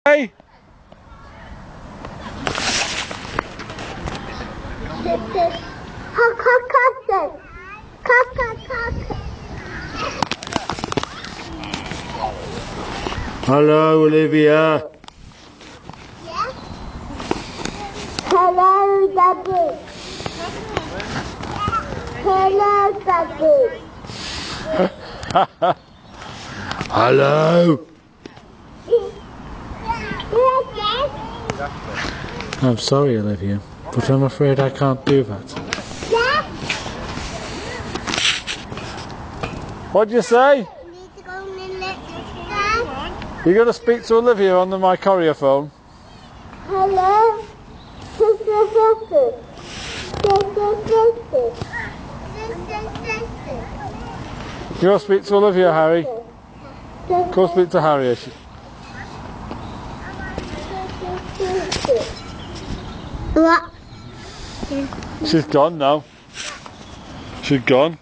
Hey. Hello, Olivia. Yeah. Hello, Daddy. Hello, Daddy. Hello. I'm sorry, Olivia, but I'm afraid I can't do that. What'd you say? You're going to speak to Olivia on my courier phone? Hello. You want to speak to Olivia, Harry? Go speak to Harry. What? She's gone now. She's gone.